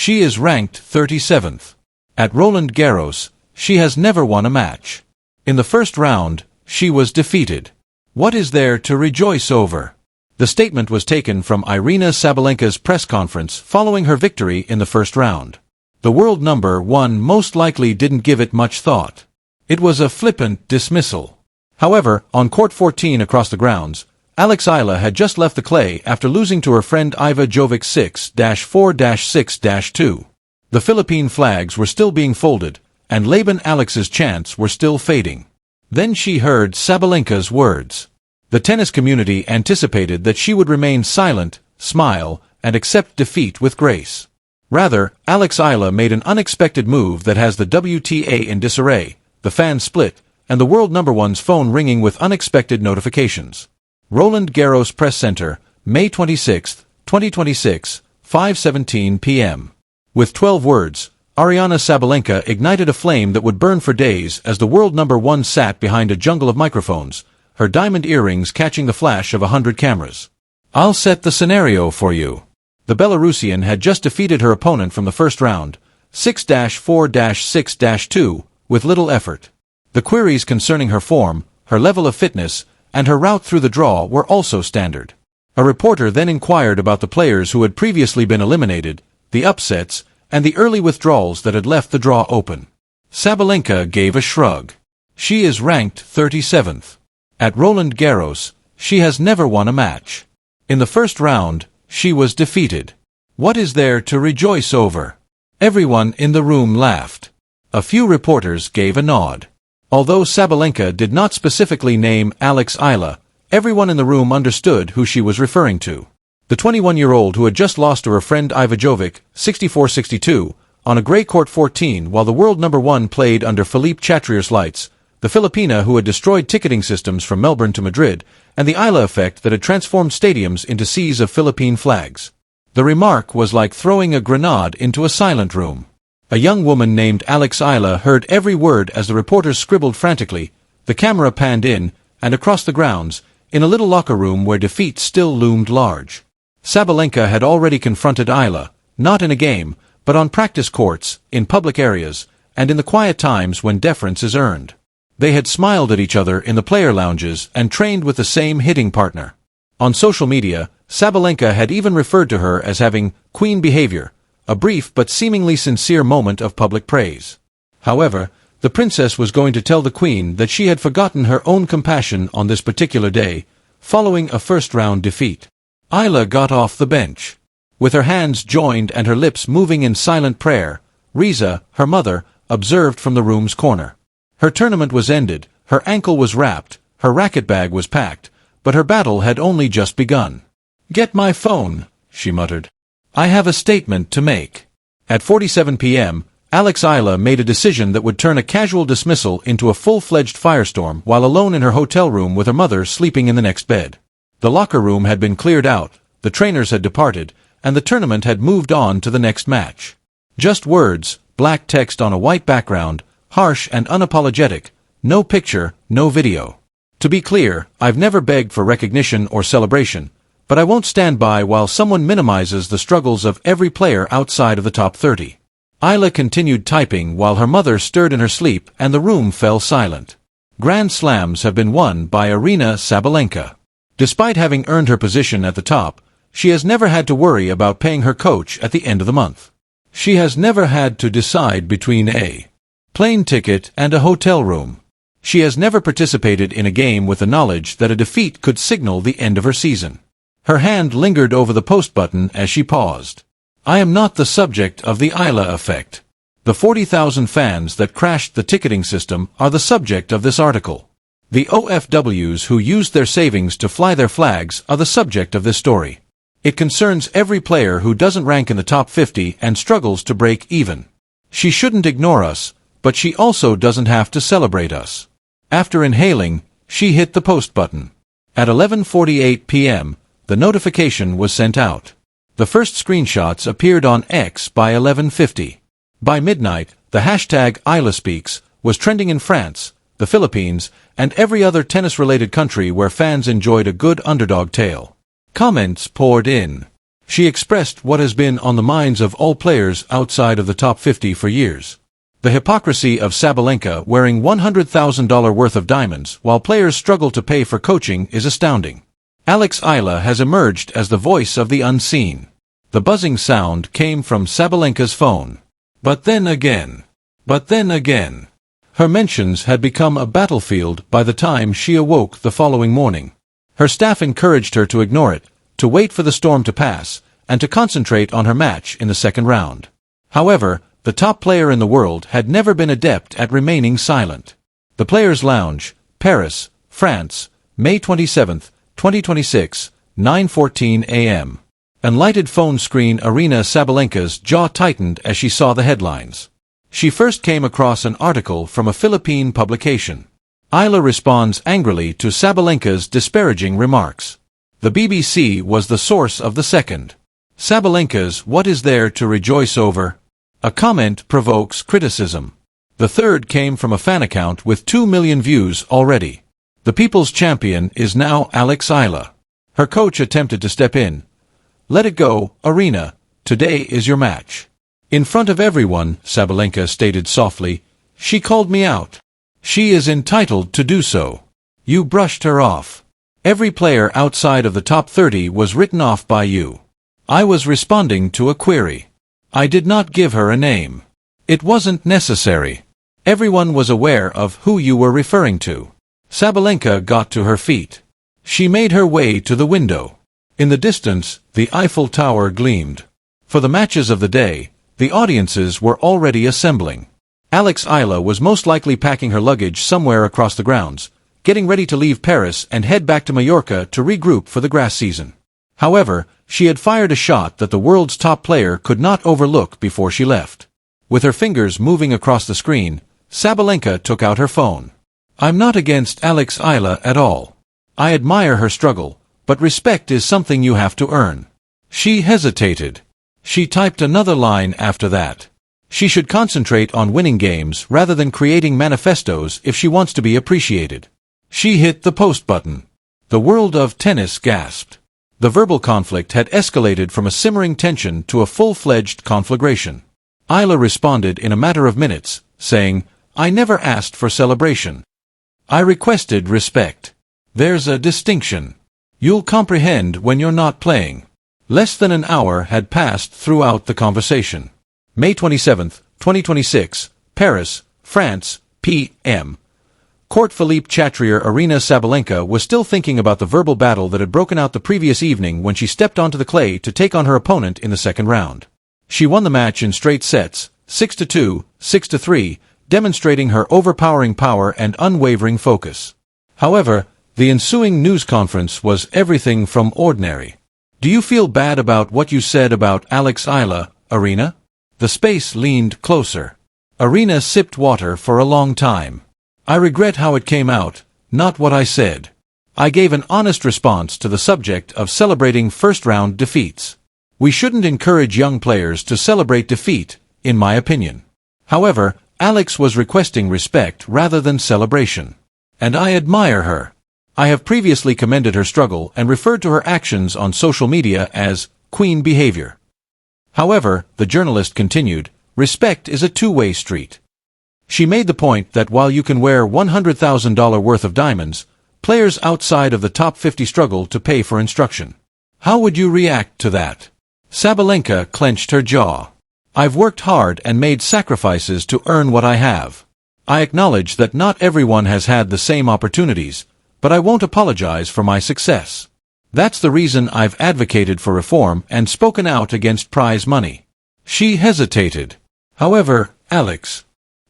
She is ranked 37th. At Roland Garros, she has never won a match. In the first round, she was defeated. What is there to rejoice over? The statement was taken from Aryna Sabalenka's press conference following her victory in the first round. The world number one most likely didn't give it much thought. It was a flippant dismissal. However, on court 14 across the grounds, Alex Eala had just left the clay after losing to her friend Iva Jovic 6-4-6-2. The Philippine flags were still being folded, and Laban Alex's chants were still fading. Then she heard Sabalenka's words. The tennis community anticipated that she would remain silent, smile, and accept defeat with grace. Rather, Alex Eala made an unexpected move that has the WTA in disarray, the fans split, and the world number one's phone ringing with unexpected notifications. Roland Garros Press Center, May 26, 2026, 5:17 p.m. With 12 words, Aryna Sabalenka ignited a flame that would burn for days as the world number one sat behind a jungle of microphones, her diamond earrings catching the flash of 100 cameras. I'll set the scenario for you. The Belarusian had just defeated her opponent from the first round, 6-4-6-2, with little effort. The queries concerning her form, her level of fitness, and her route through the draw were also standard. A reporter then inquired about the players who had previously been eliminated, the upsets, and the early withdrawals that had left the draw open. Sabalenka gave a shrug. She is ranked 37th. At Roland Garros, she has never won a match. In the first round, she was defeated. What is there to rejoice over? Everyone in the room laughed. A few reporters gave a nod. Although Sabalenka did not specifically name Alex Eala, everyone in the room understood who she was referring to. The 21-year-old who had just lost to her friend Iva Jovic, 64-62, on a grey court 14 while the world number one played under Philippe Chatrier's lights, the Filipino who had destroyed ticketing systems from Melbourne to Madrid, and the Eala effect that had transformed stadiums into seas of Philippine flags. The remark was like throwing a grenade into a silent room. A young woman named Alex Eala heard every word as the reporters scribbled frantically, the camera panned in, and across the grounds, in a little locker room where defeat still loomed large. Sabalenka had already confronted Eala, not in a game, but on practice courts, in public areas, and in the quiet times when deference is earned. They had smiled at each other in the player lounges and trained with the same hitting partner. On social media, Sabalenka had even referred to her as having queen behavior, a brief but seemingly sincere moment of public praise. However, the princess was going to tell the queen that she had forgotten her own compassion on this particular day, following a first-round defeat. Eala got off the bench. With her hands joined and her lips moving in silent prayer, Riza, her mother, observed from the room's corner. Her tournament was ended, her ankle was wrapped, her racket bag was packed, but her battle had only just begun. "Get my phone," she muttered. "I have a statement to make." At 47 p.m., Alex Eala made a decision that would turn a casual dismissal into a full-fledged firestorm while alone in her hotel room with her mother sleeping in the next bed. The locker room had been cleared out, the trainers had departed, and the tournament had moved on to the next match. Just words, black text on a white background, harsh and unapologetic, no picture, no video. To be clear, I've never begged for recognition or celebration, but I won't stand by while someone minimizes the struggles of every player outside of the top 30. Eala continued typing while her mother stirred in her sleep and the room fell silent. Grand Slams have been won by Aryna Sabalenka. Despite having earned her position at the top, she has never had to worry about paying her coach at the end of the month. She has never had to decide between a plane ticket and a hotel room. She has never participated in a game with the knowledge that a defeat could signal the end of her season. Her hand lingered over the post button as she paused. I am not the subject of the Eala effect. The 40,000 fans that crashed the ticketing system are the subject of this article. The OFWs who used their savings to fly their flags are the subject of this story. It concerns every player who doesn't rank in the top 50 and struggles to break even. She shouldn't ignore us, but she also doesn't have to celebrate us. After inhaling, she hit the post button. At 11:48 p.m., the notification was sent out. The first screenshots appeared on X by 11:50. By midnight, the hashtag #EalaSpeaks was trending in France, the Philippines, and every other tennis-related country where fans enjoyed a good underdog tale. Comments poured in. She expressed what has been on the minds of all players outside of the top 50 for years. The hypocrisy of Sabalenka wearing $100,000 worth of diamonds while players struggle to pay for coaching is astounding. Alex Eala has emerged as the voice of the unseen. The buzzing sound came from Sabalenka's phone. But then again. Her mentions had become a battlefield by the time she awoke the following morning. Her staff encouraged her to ignore it, to wait for the storm to pass, and to concentrate on her match in the second round. However, the top player in the world had never been adept at remaining silent. The Players' Lounge, Paris, France, May 27, 2026, 9:14 a.m. Unlighted phone screen. Aryna Sabalenka's jaw tightened as she saw the headlines. She first came across an article from a Philippine publication. Eala responds angrily to Sabalenka's disparaging remarks. The BBC was the source of the second. Sabalenka's "What is there to rejoice over?" A comment provokes criticism. The third came from a fan account with 2 million views already. The people's champion is now Alex Eala. Her coach attempted to step in. "Let it go, Aryna. Today is your match." "In front of everyone," Sabalenka stated softly. "She called me out. She is entitled to do so. You brushed her off. Every player outside of the top 30 was written off by you. I was responding to a query. I did not give her a name. It wasn't necessary. Everyone was aware of who you were referring to." Sabalenka got to her feet. She made her way to the window. In the distance, the Eiffel Tower gleamed. For the matches of the day, the audiences were already assembling. Alex Eala was most likely packing her luggage somewhere across the grounds, getting ready to leave Paris and head back to Mallorca to regroup for the grass season. However, she had fired a shot that the world's top player could not overlook before she left. With her fingers moving across the screen, Sabalenka took out her phone. "I'm not against Alex Eala at all. I admire her struggle, but respect is something you have to earn." She hesitated. She typed another line after that. She should concentrate on winning games rather than creating manifestos if she wants to be appreciated. She hit the post button. The world of tennis gasped. The verbal conflict had escalated from a simmering tension to a full-fledged conflagration. Eala responded in a matter of minutes, saying, "I never asked for celebration. I requested respect. There's a distinction. You'll comprehend when you're not playing." Less than an hour had passed throughout the conversation. May 27, 2026, Paris, France, p.m. Court. Philippe Chatrier. Aryna Sabalenka was still thinking about the verbal battle that had broken out the previous evening when she stepped onto the clay to take on her opponent in the second round. She won the match in straight sets, 6-2, 6-3, demonstrating her overpowering power and unwavering focus. However, the ensuing news conference was everything from ordinary. "Do you feel bad about what you said about Alex Eala, Aryna?" The space leaned closer. Aryna sipped water for a long time. "I regret how it came out, not what I said. I gave an honest response to the subject of celebrating first-round defeats. We shouldn't encourage young players to celebrate defeat, in my opinion. However, Alex was requesting respect rather than celebration. And I admire her. I have previously commended her struggle and referred to her actions on social media as queen behavior." However, the journalist continued, "Respect is a two-way street." She made the point that while you can wear $100,000 worth of diamonds, players outside of the top 50 struggle to pay for instruction. How would you react to that? Sabalenka clenched her jaw. "I've worked hard and made sacrifices to earn what I have. I acknowledge that not everyone has had the same opportunities, but I won't apologize for my success. That's the reason I've advocated for reform and spoken out against prize money." She hesitated. "However, Alex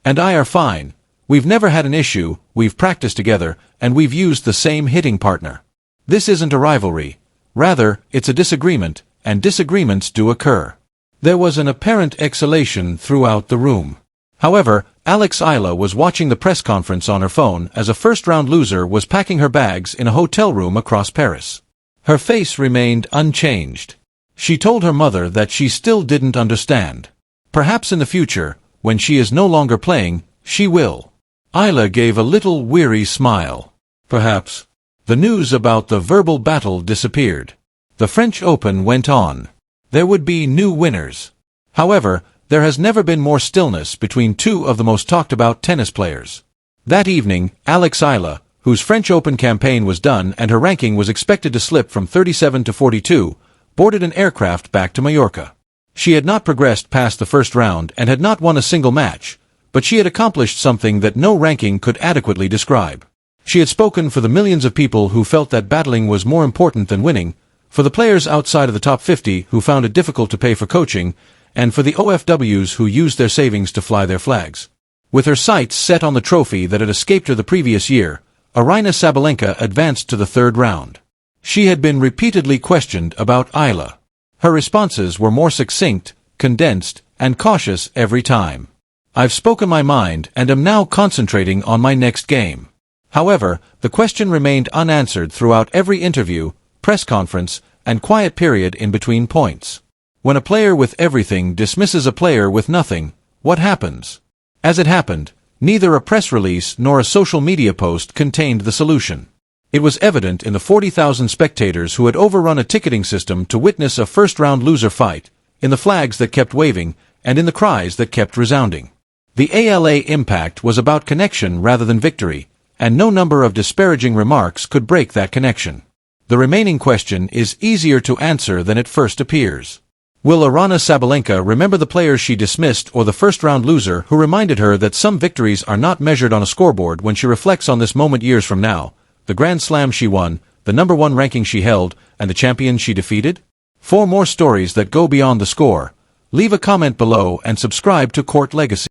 and I are fine. We've never had an issue, we've practiced together, and we've used the same hitting partner. This isn't a rivalry. Rather, it's a disagreement, and disagreements do occur." There was an apparent exhalation throughout the room. However, Alex Eala was watching the press conference on her phone as a first-round loser was packing her bags in a hotel room across Paris. Her face remained unchanged. She told her mother that she still didn't understand. Perhaps in the future, when she is no longer playing, she will. Eala gave a little weary smile. Perhaps. The news about the verbal battle disappeared. The French Open went on. There would be new winners. However, there has never been more stillness between two of the most talked-about tennis players. That evening, Alex Eala, whose French Open campaign was done and her ranking was expected to slip from 37 to 42, boarded an aircraft back to Mallorca. She had not progressed past the first round and had not won a single match, but she had accomplished something that no ranking could adequately describe. She had spoken for the millions of people who felt that battling was more important than winning, for the players outside of the top 50 who found it difficult to pay for coaching, and for the OFWs who used their savings to fly their flags. With her sights set on the trophy that had escaped her the previous year, Aryna Sabalenka advanced to the third round. She had been repeatedly questioned about Eala. Her responses were more succinct, condensed, and cautious every time. "I've spoken my mind and am now concentrating on my next game." However, the question remained unanswered throughout every interview, press conference, and quiet period in between points. When a player with everything dismisses a player with nothing, what happens? As it happened, neither a press release nor a social media post contained the solution. It was evident in the 40,000 spectators who had overrun a ticketing system to witness a first-round loser fight, in the flags that kept waving, and in the cries that kept resounding. The ALA impact was about connection rather than victory, and no number of disparaging remarks could break that connection. The remaining question is easier to answer than it first appears. Will Aryna Sabalenka remember the players she dismissed or the first-round loser who reminded her that some victories are not measured on a scoreboard when she reflects on this moment years from now, the Grand Slam she won, the #1 ranking she held, and the champion she defeated? For more stories that go beyond the score, leave a comment below and subscribe to Court Legacy.